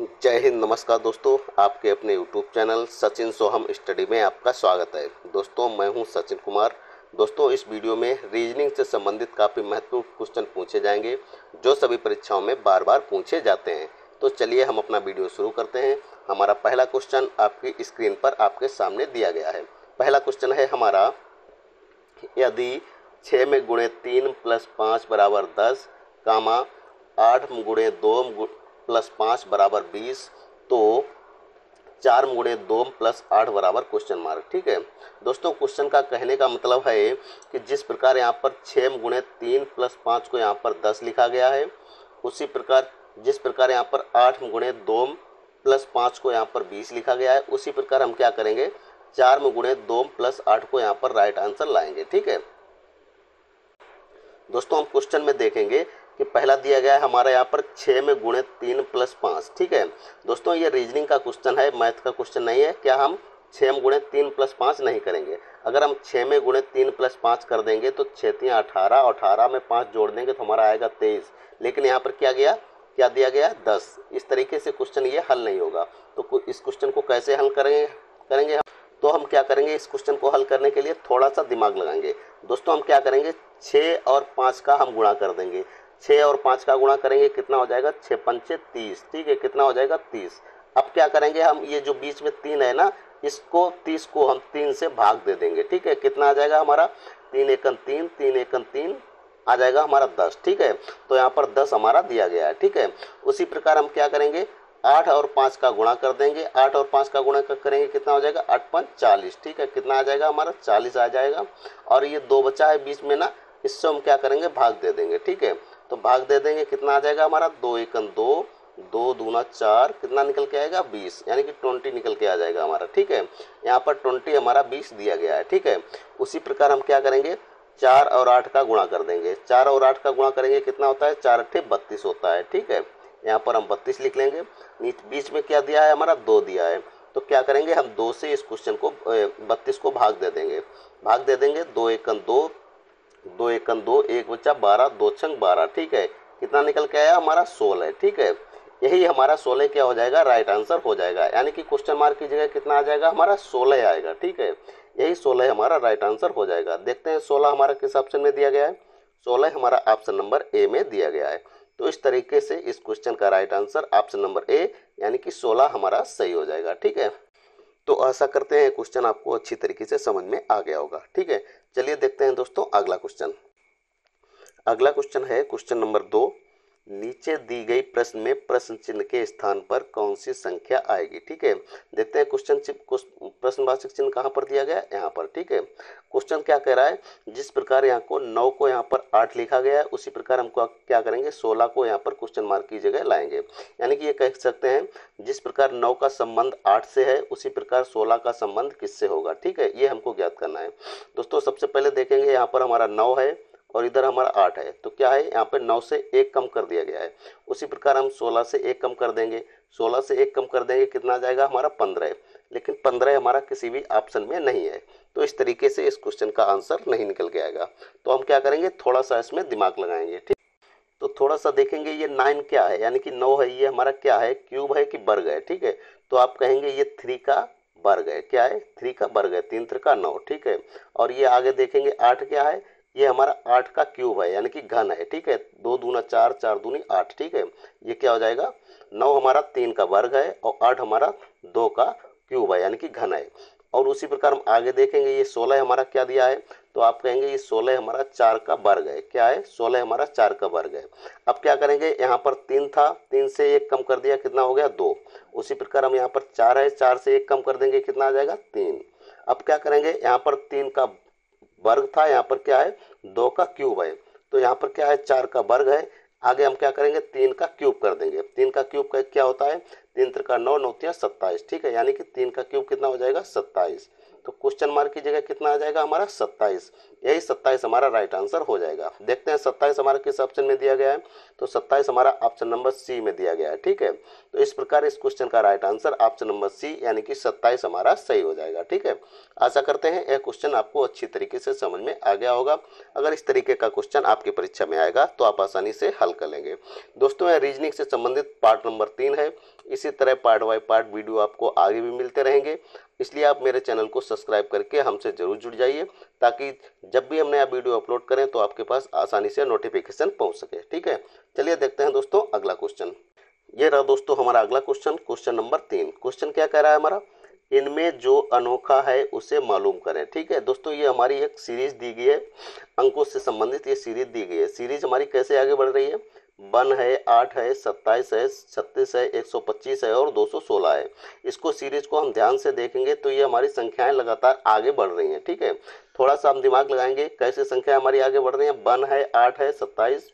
जय हिंद, नमस्कार दोस्तों। आपके अपने YouTube चैनल सचिन सोहम स्टडी में आपका स्वागत है। दोस्तों, मैं हूं सचिन कुमार। दोस्तों, इस वीडियो में रीजनिंग से संबंधित काफ़ी महत्वपूर्ण क्वेश्चन पूछे जाएंगे जो सभी परीक्षाओं में बार बार पूछे जाते हैं। तो चलिए हम अपना वीडियो शुरू करते हैं। हमारा पहला क्वेश्चन आपकी स्क्रीन पर आपके सामने दिया गया है। पहला क्वेश्चन है हमारा, यदि 6 में गुणे 3 प्लस 5 बराबर 10, 8 गुणे 2 प्लस 5 बराबर 20, तो 4 गुणे 2 प्लस 8 बराबर क्वेश्चन मार्क। ठीक है दोस्तों, क्वेश्चन का कहने का मतलब है कि जिस प्रकार यहाँ पर 6 गुणे 3 प्लस 5 को यहाँ पर 10 लिखा गया है, उसी प्रकार जिस प्रकार यहाँ पर 8 गुणे 2 प्लस 5 को यहाँ पर 20 लिखा गया है, उसी प्रकार हम क्या करेंगे, 4 में गुणे 2 प्लस 8 को यहाँ पर राइट आंसर लाएंगे। ठीक है दोस्तों, हम क्वेश्चन में देखेंगे कि पहला दिया गया है हमारा यहाँ पर 6 में गुणे 3 प्लस 5। ठीक है दोस्तों, ये रीजनिंग का क्वेश्चन है, मैथ का क्वेश्चन नहीं है। क्या हम 6 में गुणे 3 प्लस 5 नहीं करेंगे? अगर हम 6 में गुणे 3 प्लस 5 कर देंगे तो 6 3 18, 18 में 5 जोड़ देंगे तो हमारा आएगा 23। लेकिन यहाँ पर क्या दिया गया 10। इस तरीके से क्वेश्चन ये हल नहीं होगा। तो इस क्वेश्चन को कैसे हल करेंगे हम? तो हम क्या करेंगे, इस क्वेश्चन को हल करने के लिए थोड़ा सा दिमाग लगाएंगे। दोस्तों, हम क्या करेंगे, 6 और 5 का हम गुणा कर देंगे। 6 और 5 का गुणा करेंगे, कितना हो जाएगा, 6 पंचे 30। ठीक है, कितना हो जाएगा 30। अब क्या करेंगे हम, ये जो बीच में 3 है ना, इसको 30 को हम 3 से भाग दे देंगे। ठीक है, कितना आ जाएगा हमारा, 3 एकम 3, 3 एकम 3 आ जाएगा हमारा 10। ठीक है, तो यहाँ पर 10 हमारा दिया गया है। ठीक है, उसी प्रकार हम क्या करेंगे, 8 और 5 का गुणा कर देंगे। 8 और 5 का गुणा करेंगे, कितना हो जाएगा, 8 5 40। ठीक है, कितना आ जाएगा हमारा, 40 आ जाएगा। और ये 2 बचा है बीच में ना, इससे हम क्या करेंगे, भाग दे देंगे। ठीक है, तो भाग दे देंगे, कितना आ जाएगा हमारा, 2 एकम 2, 2 दूना 4, कितना निकल के आएगा 20, यानी कि 20 निकल के आ जाएगा हमारा। ठीक है, यहाँ पर 20 हमारा 20 दिया गया है। ठीक है, उसी प्रकार हम क्या करेंगे, 4 और 8 का गुणा कर देंगे। 4 और 8 का गुणा करेंगे, कितना होता है, 4 8 32 होता है। ठीक है, यहाँ पर हम 32 लिख लेंगे। बीच में क्या दिया है हमारा, 2 दिया है। तो क्या करेंगे हम, 2 से इस क्वेश्चन को 32 को भाग दे देंगे। 2 एकम 2, 2 एकम 2, 1 बचा 12, 2 छंग 12। ठीक है, कितना निकल के आया हमारा, 16। ठीक है, यही हमारा 16 क्या हो जाएगा, राइट आंसर हो जाएगा। यानी कि क्वेश्चन मार्क की जगह कितना आ जाएगा हमारा, 16 आएगा। ठीक है, यही 16 हमारा राइट आंसर हो जाएगा। देखते हैं 16 हमारा किस ऑप्शन में दिया गया है। 16 हमारा ऑप्शन नंबर ए में दिया गया है। तो इस तरीके से इस क्वेश्चन का right answer option number A, यानी कि 16 हमारा सही हो जाएगा। ठीक है, तो आशा करते हैं क्वेश्चन आपको अच्छी तरीके से समझ में आ गया होगा। ठीक है, चलिए देखते हैं दोस्तों अगला क्वेश्चन। अगला क्वेश्चन है क्वेश्चन नंबर 2। नीचे दी गई प्रश्न में प्रश्न चिन्ह के स्थान पर कौन सी संख्या आएगी? ठीक है, देखते हैं प्रश्नवाचक चिन्ह कहाँ पर दिया गया है, यहाँ पर। ठीक है, क्वेश्चन क्या कह रहा है, जिस प्रकार यहाँ को 9 को यहाँ पर 8 लिखा गया है, उसी प्रकार हमको क्या करेंगे, 16 को यहाँ पर क्वेश्चन मार्क की जगह लाएंगे। यानी कि ये कह सकते हैं, जिस प्रकार 9 का संबंध 8 से है, उसी प्रकार 16 का संबंध किससे होगा? ठीक है, ये हमको ज्ञात करना है। दोस्तों, सबसे पहले देखेंगे, यहाँ पर हमारा 9 है और इधर हमारा 8 है, तो क्या है, यहाँ पे 9 से 1 कम कर दिया गया है। उसी प्रकार हम 16 से 1 कम कर देंगे। 16 से 1 कम कर देंगे, कितना आ जाएगा हमारा, 15। लेकिन 15 हमारा किसी भी ऑप्शन में नहीं है, तो इस तरीके से इस क्वेश्चन का आंसर नहीं निकल के आएगा। तो हम क्या करेंगे, थोड़ा सा इसमें दिमाग लगाएंगे। ठीक, तो थोड़ा सा देखेंगे, ये 9 क्या है, यानी कि 9 है, ये हमारा क्या है, क्यूब है कि वर्ग है? ठीक है, तो आप कहेंगे ये 3 का वर्ग है। क्या है, 3 का वर्ग है, 3 3 का 9। ठीक है, और ये आगे देखेंगे 8 क्या है, ये हमारा 8 का क्यूब है, यानी कि घन है। ठीक है, 2 दूना 4, 4 दूनी 8। ठीक है, ये क्या हो जाएगा, 9 हमारा 3 का वर्ग है और 8 हमारा 2 का क्यूब है, यानी कि घन है। और उसी प्रकार हम आगे देखेंगे, ये 16 हमारा क्या दिया है, तो आप कहेंगे ये 16 हमारा 4 का वर्ग है। क्या है, 16 हमारा 4 का वर्ग है। अब क्या करेंगे, यहाँ पर 3 था, 3 से 1 कम कर दिया, कितना हो गया, 2। उसी प्रकार हम यहाँ पर 4 है, 4 से 1 कम कर देंगे, कितना आ जाएगा, 3। अब क्या करेंगे, यहाँ पर 3 का वर्ग था, यहाँ पर क्या है, 2 का क्यूब है, तो यहाँ पर क्या है, 4 का वर्ग है। आगे हम क्या करेंगे, 3 का क्यूब कर देंगे। 3 का क्यूब क्या होता है, 3 3 का 9, 9 3 27। ठीक है, यानी कि 3 का क्यूब कितना हो जाएगा, 27। तो क्वेश्चन मार्क की जगह कितना आ जाएगा हमारा 27। यही 27 हमारा राइट आंसर हो जाएगा। देखते हैं 27 हमारा किस ऑप्शन में दिया गया है, तो 27 हमारा ऑप्शन नंबर सी में दिया गया है। ठीक है, तो इस प्रकार इस क्वेश्चन का right answer option number C यानी कि 27 हमारा सही हो जाएगा। ठीक है, आशा करते हैं यह क्वेश्चन आपको अच्छी तरीके से समझ में आ गया होगा। अगर इस तरीके का क्वेश्चन आपकी परीक्षा में आएगा तो आप आसानी से हल कर लेंगे। दोस्तों यह रीजनिंग से संबंधित पार्ट नंबर 3 है। इसी तरह पार्ट बाय पार्ट वीडियो आपको आगे भी मिलते रहेंगे, इसलिए आप मेरे चैनल को सब्सक्राइब करके हमसे जरूर जुड़ जाइए, ताकि जब भी हम नया वीडियो अपलोड करें तो आपके पास आसानी से नोटिफिकेशन पहुंच सके। ठीक है, चलिए देखते हैं दोस्तों अगला क्वेश्चन। ये रहा दोस्तों हमारा अगला क्वेश्चन, क्वेश्चन नंबर 3। क्वेश्चन क्या कह रहा है हमारा, इनमें जो अनोखा है उसे मालूम करें। ठीक है दोस्तों, ये हमारी एक सीरीज दी गई है, अंकों से संबंधित ये सीरीज दी गई है। सीरीज हमारी कैसे आगे बढ़ रही है, 1 है, 8 है, 27 है, 36 है, 125 है और 216 है। इसको सीरीज को हम ध्यान से देखेंगे तो ये हमारी संख्याएं लगातार आगे बढ़ रही हैं। ठीक है, थोड़ा सा हम दिमाग लगाएंगे कैसे संख्या हमारी आगे बढ़ रही है। 1 है, 8 है, 27,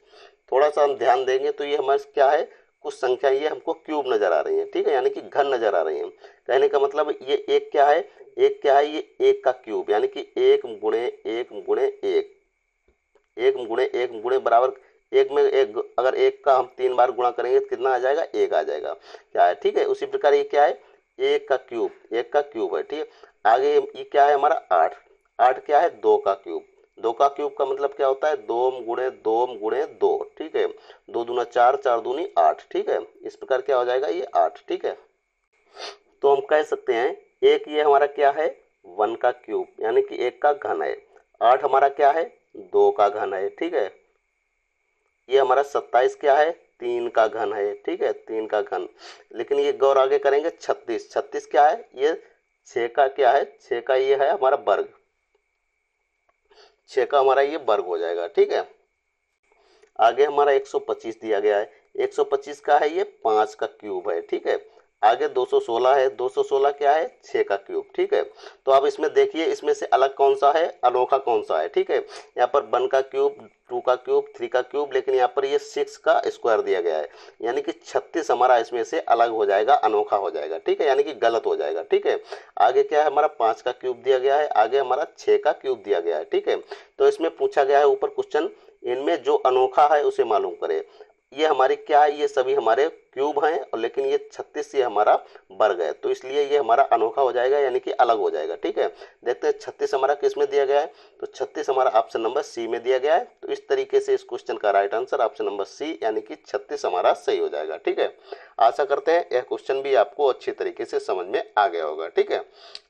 थोड़ा सा हम ध्यान देंगे तो ये हमारे क्या है, कुछ संख्या ये हमको क्यूब नजर आ रही है। ठीक है, यानी कि घन नजर आ रही है। कहने का मतलब ये एक क्या है, एक क्या है, ये एक का क्यूब यानी कि 1 गुणे 1 गुणे 1, 1 गुणे 1 गुणे बराबर एक में एक। अगर एक का हम 3 बार गुणा करेंगे तो कितना आ जाएगा, 1 आ जाएगा। क्या है, ठीक है, उसी प्रकार ये क्या है, 1 का क्यूब, 1 का क्यूब है। ठीक है, आगे ये क्या है हमारा 8, 8 क्या है, 2 का क्यूब, 2 का क्यूब का मतलब क्या होता है, 2 गुणे 2 गुणे 2। ठीक है, 2 दूना 4, 4 दूनी 8। ठीक है, इस प्रकार क्या हो जाएगा, ये 8। ठीक है, तो हम कह सकते हैं एक ये हमारा क्या है, 1 का क्यूब यानी कि 1 का घन है। 8 हमारा क्या है, 2 का घन है। ठीक है, ये हमारा 27 क्या है, 3 का घन है। ठीक है, 3 का घन। लेकिन ये गौर आगे करेंगे, 36, 36 क्या है, ये 6 का क्या है, 6 का ये है हमारा वर्ग, 6 का हमारा ये वर्ग हो जाएगा। ठीक है, आगे हमारा 125 दिया गया है, 125 का है ये 5 का क्यूब है। ठीक है, आगे 216 है, 216 क्या है, 6 का क्यूब। ठीक है, तो आप इसमें देखिए इसमें से अलग कौन सा है, अनोखा कौन सा है। ठीक है, यहाँ पर 1 का क्यूब, 2 का क्यूब, 3 का क्यूब, लेकिन यहाँ पर ये 6 का स्क्वायर दिया गया है, यानी कि 36 हमारा इसमें से अलग हो जाएगा, अनोखा हो जाएगा। ठीक है, यानी कि गलत हो जाएगा। ठीक है, आगे क्या है हमारा 5 का क्यूब दिया गया है, आगे हमारा 6 का क्यूब दिया गया है। ठीक है, तो इसमें पूछा गया है ऊपर क्वेश्चन, इनमें जो अनोखा है उसे मालूम करें। ये हमारे क्या है, ये सभी हमारे क्यूब हैं और लेकिन ये 36 ये हमारा वर्ग है, तो इसलिए ये हमारा अनोखा हो जाएगा यानी कि अलग हो जाएगा। ठीक है, देखते हैं 36 हमारा किस में दिया गया है, तो 36 हमारा ऑप्शन नंबर सी में दिया गया है। तो इस तरीके से इस क्वेश्चन का right answer option number C यानी कि 36 हमारा सही हो जाएगा। ठीक है, आशा करते हैं यह क्वेश्चन भी आपको अच्छी तरीके से समझ में आ गया होगा। ठीक है,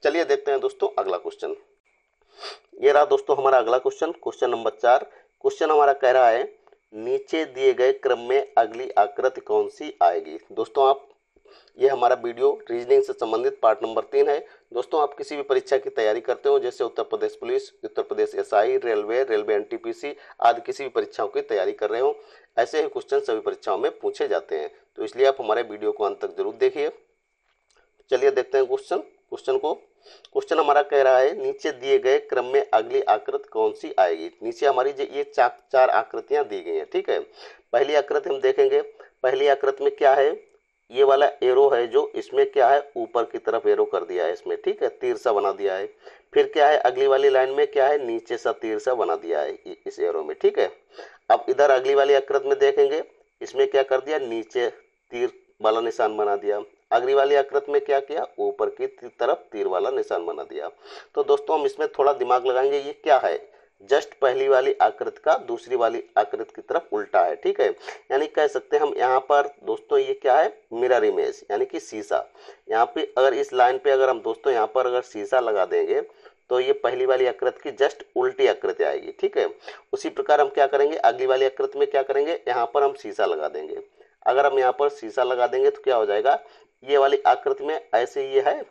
चलिए देखते हैं दोस्तों अगला क्वेश्चन। ये रहा दोस्तों हमारा अगला क्वेश्चन, क्वेश्चन नंबर 4। क्वेश्चन हमारा कह रहा है नीचे दिए गए क्रम में अगली आकृति कौन सी आएगी। दोस्तों आप ये हमारा वीडियो रीजनिंग से संबंधित पार्ट नंबर 3 है। दोस्तों आप किसी भी परीक्षा की तैयारी करते हो, जैसे Uttar Pradesh police, Uttar Pradesh SI, railway, railway NTPC आदि किसी भी परीक्षाओं की तैयारी कर रहे हो, ऐसे ही क्वेश्चन सभी परीक्षाओं में पूछे जाते हैं, तो इसलिए आप हमारे वीडियो को अंत तक जरूर देखिए। चलिए देखते हैं क्वेश्चन को। क्वेश्चन हमारा कह रहा है नीचे दिए गए क्रम में अगली आकृति कौन सी आएगी। नीचे हमारी ये चार आकृतियां दी गई हैं। ठीक है, पहली आकृति हम देखेंगे, पहली आकृति में क्या है, ये वाला एरो है जो इसमें क्या है, ऊपर की तरफ एरो कर दिया है इसमें। ठीक है, तीर सा बना दिया है। फिर क्या है, अगली वाली लाइन में क्या है, नीचे सा तीर सा बना दिया है इस एरो में। ठीक है, अब इधर अगली वाली आकृति में देखेंगे, इसमें क्या कर दिया, नीचे तीर वाला निशान बना दिया। अगली वाली आकृति में क्या किया, ऊपर की तरफ तीर वाला निशान बना दिया। तो दोस्तों हम इसमें थोड़ा दिमाग लगाएंगे, ये क्या है, जस्ट पहली वाली आकृति का दूसरी वाली आकृति की तरफ उल्टा है। ठीक है, यानी कह सकते हैं हम यहाँ पर दोस्तों ये क्या है, मिरर इमेज यानी कि शीशा। यहाँ पे अगर इस लाइन पे अगर हम दोस्तों यहाँ पर अगर शीशा लगा देंगे तो ये पहली वाली आकृति की जस्ट उल्टी आकृति आएगी। ठीक है, उसी प्रकार हम क्या करेंगे, अगली वाली आकृति में क्या करेंगे, यहाँ पर हम शीशा लगा देंगे। अगर हम यहाँ पर शीशा लगा देंगे तो क्या हो जाएगा, ये वाली आकृति में ऐसे ये है,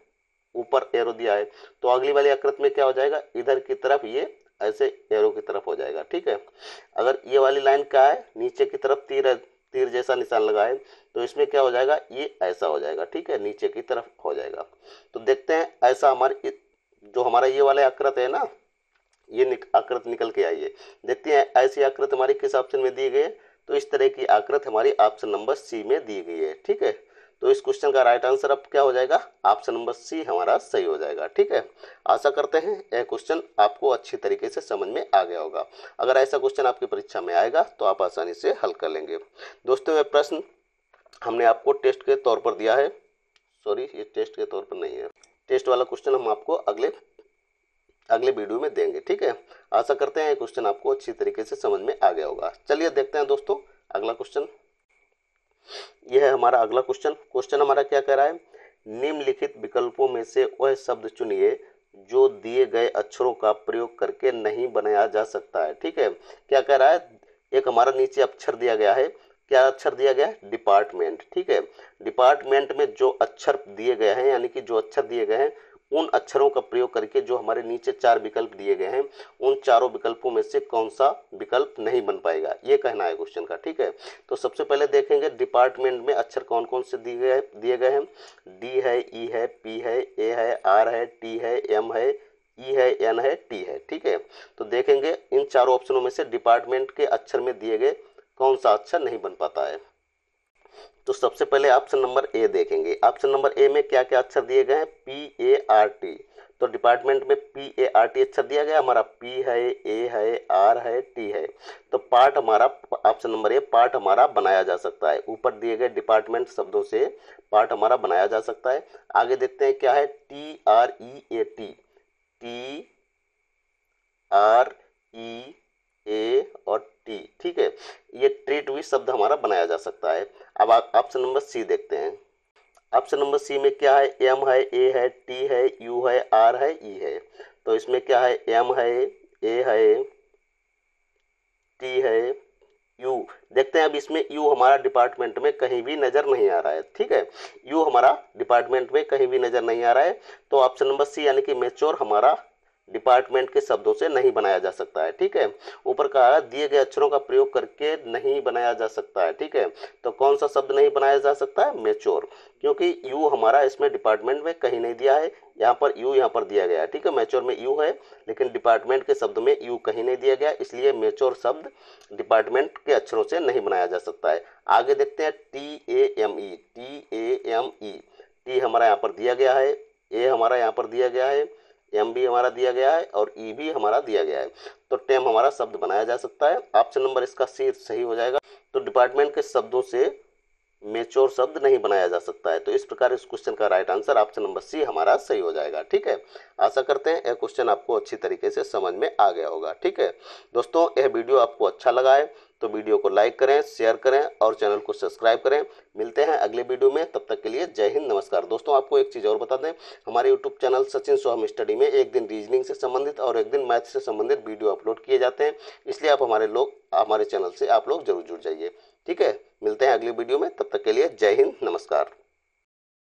ऊपर एरो दिया है, तो अगली वाली आकृति में क्या हो जाएगा, इधर की तरफ ये ऐसे एरो की तरफ हो जाएगा। ठीक है, अगर ये वाली लाइन क्या है, नीचे की तरफ तीर जैसा निशान लगा है, तो इसमें क्या हो जाएगा, ये ऐसा हो जाएगा। ठीक है, नीचे की तरफ हो जाएगा। तो देखते हैं ऐसा हमारी जो हमारा ये वाले आकृति है ना, ये आकृति निकल के आई है। देखते हैं ऐसी आकृति हमारी किस ऑप्शन में दी गई है, तो इस तरह की आकृति हमारी ऑप्शन नंबर सी में दी गई है। ठीक है, तो तो इस क्वेश्चन का राइट आंसर अब क्या हो जाएगा, ऑप्शन नंबर सी हमारा सही हो जाएगा। ठीक है, आशा करते हैं यह क्वेश्चन आपको अच्छी तरीके से समझ में आ गया होगा। अगर ऐसा क्वेश्चन आपकी परीक्षा में आएगा तो आप आसानी से हल कर लेंगे। दोस्तों यह प्रश्न हमने आपको टेस्ट के तौर पर दिया है, सॉरी ये टेस्ट के तौर पर नहीं है, टेस्ट वाला क्वेश्चन हम आपको अगले वीडियो में देंगे। ठीक है, आशा करते हैं ये क्वेश्चन आपको अच्छी तरीके से समझ में आ गया होगा। चलिए देखते हैं दोस्तों अगला क्वेश्चन। यह है हमारा अगला क्वेश्चन। क्वेश्चन हमारा क्या कह रहा है, निम्नलिखित विकल्पों में से वह शब्द चुनिए जो दिए गए अक्षरों का प्रयोग करके नहीं बनाया जा सकता है। ठीक है, क्या कह रहा है, एक हमारा नीचे अक्षर दिया गया है, क्या अक्षर दिया गया है, डिपार्टमेंट। ठीक है, डिपार्टमेंट में जो अक्षर दिए गए हैं, यानी कि जो अक्षर दिए गए हैं उन अक्षरों का प्रयोग करके जो हमारे नीचे 4 विकल्प दिए गए हैं उन चारों विकल्पों में से कौन सा विकल्प नहीं बन पाएगा, ये कहना है क्वेश्चन का। ठीक है, तो सबसे पहले देखेंगे डिपार्टमेंट में अक्षर कौन कौन से दिए गए हैं। डी है, ई है, पी है, ए है, आर है, टी है, एम है, ई है, एन है, टी है। ठीक है, तो देखेंगे इन चारों ऑप्शनों में से डिपार्टमेंट के अक्षर में दिए गए कौन सा अक्षर नहीं बन पाता है। तो सबसे पहले ऑप्शन नंबर ए देखेंगे। ऑप्शन नंबर ए में क्या क्या अक्षर दिए गए हैं, पी ए आर टी। तो डिपार्टमेंट में पी ए आर टी अक्षर दिया गया, हमारा पी है, ए है, आर है, टी है। तो पार्ट हमारा ऑप्शन नंबर ए पार्ट हमारा बनाया जा सकता है। ऊपर दिए गए डिपार्टमेंट शब्दों से पार्ट हमारा बनाया जा सकता है। आगे देखते हैं क्या है, T R E A T, T R E A और टी। ठीक है, ये ट्रीट हुई शब्द हमारा बनाया जा सकता है। अब ऑप्शन नंबर सी देखते हैं। ऑप्शन नंबर सी में क्या है, एम है, ए है, टी है, यू है, आर है, ई है। तो इसमें क्या है, एम है, ए है, टी है, यू। देखते हैं अब इसमें यू हमारा डिपार्टमेंट में कहीं भी नजर नहीं आ रहा है। ठीक है, यू हमारा डिपार्टमेंट में कहीं भी नजर नहीं आ रहा है। तो ऑप्शन नंबर सी यानी कि मैच्योर हमारा डिपार्टमेंट के शब्दों से नहीं बनाया जा सकता है। ठीक है, ऊपर कहा दिए गए अक्षरों का प्रयोग करके नहीं बनाया जा सकता है। ठीक है, तो कौन सा शब्द नहीं बनाया जा सकता है, मैच्योर, क्योंकि यू हमारा इसमें डिपार्टमेंट में कहीं नहीं दिया है, यहाँ पर यू यहाँ पर दिया गया है। ठीक है, मैच्योर में यू है लेकिन डिपार्टमेंट के शब्द में यू कहीं नहीं दिया गया, इसलिए मैच्योर शब्द डिपार्टमेंट के अक्षरों से नहीं बनाया जा सकता है। आगे देखते हैं T A M E, T A M E. T हमारा यहाँ पर दिया गया है, ए हमारा यहाँ पर दिया गया है, एम भी हमारा दिया गया है और ई भी हमारा दिया गया है। तो टेम हमारा शब्द बनाया जा सकता है। ऑप्शन नंबर इसका सी सही हो जाएगा। तो डिपार्टमेंट के शब्दों से मेच्योर शब्द नहीं बनाया जा सकता है। तो इस प्रकार इस क्वेश्चन का right answer option number C हमारा सही हो जाएगा। ठीक है, आशा करते हैं यह क्वेश्चन आपको अच्छी तरीके से समझ में आ गया होगा। ठीक है दोस्तों, यह वीडियो आपको अच्छा लगा है तो वीडियो को लाइक करें, शेयर करें और चैनल को सब्सक्राइब करें। मिलते हैं अगले वीडियो में, तब तक के लिए जय हिंद, नमस्कार। दोस्तों आपको एक चीज़ और बता दें, हमारे यूट्यूब चैनल सचिन सोहम स्टडी में एक दिन रीजनिंग से संबंधित और एक दिन मैथ से संबंधित वीडियो अपलोड किए जाते हैं, इसलिए आप हमारे चैनल से आप लोग जरूर जुड़ जाइए। ठीक है, मिलते हैं अगली वीडियो में, तब तक के लिए जय हिंद, नमस्कार।